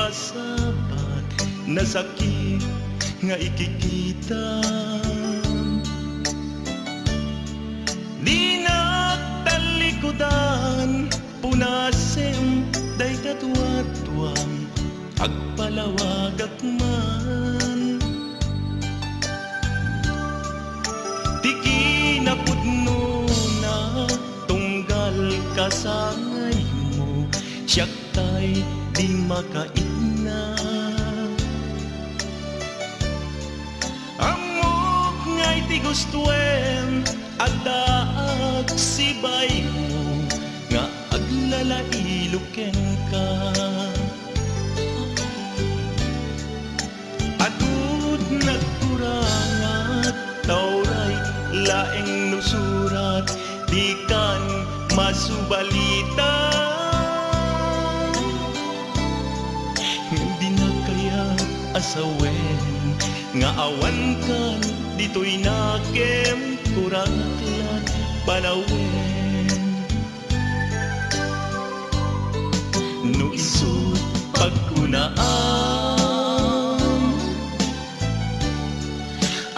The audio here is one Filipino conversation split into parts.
masabat na sakit nga ikikita. Di nagtalikudan punasem day katuwatuang agpalawagak man. Tiki na pudno na tunggal kasangay mo, siyak tay di makaina. Amok nga'y ti gustuem adaag sibay mo, nga aglalailuken ka. Adud nagkurangat tauray laeng nusurat, di kan masubalita. Hindi na kaya asawen nga awan kan dito'y nakem kuranglan panawen. No isut pagkunaan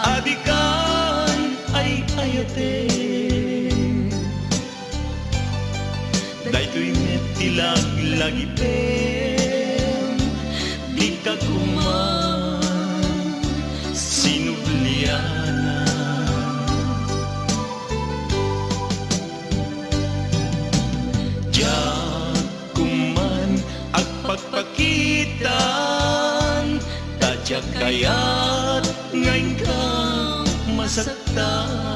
adikan ay ayate, daytoy met tilag lagipem di ka kuman sinubliana. Diyan kuman agpagpakitan, tadyak kaya't ngayon ka masaktan.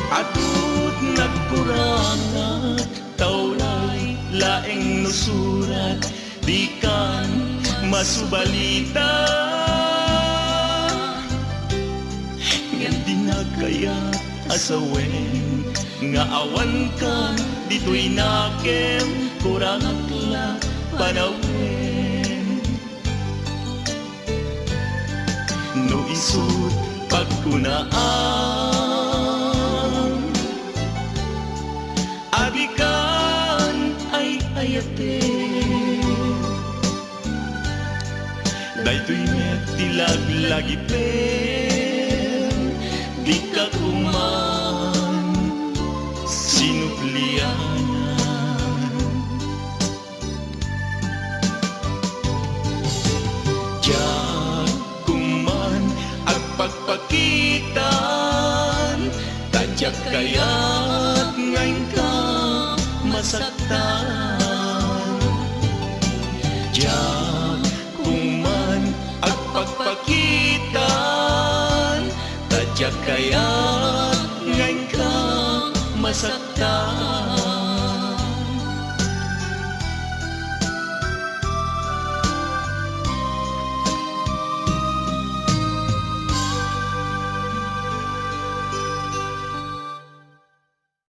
Adud nagkurangat tauray laeng nusurat, di kan masubalita. Ngem di na kaya asawen nga awan kan dito'y nakem kurangat la panawen. No isut pagkunaan abikan ay ayate, daytoy met tilag lagipem di ka kuman sinubliana. Diyan kuman agpagpakitan, tadyak kaya't ngayon ka masaktan. Diyan kuman agpagpakitan, tadyak kaya't ngayon ka masaktan.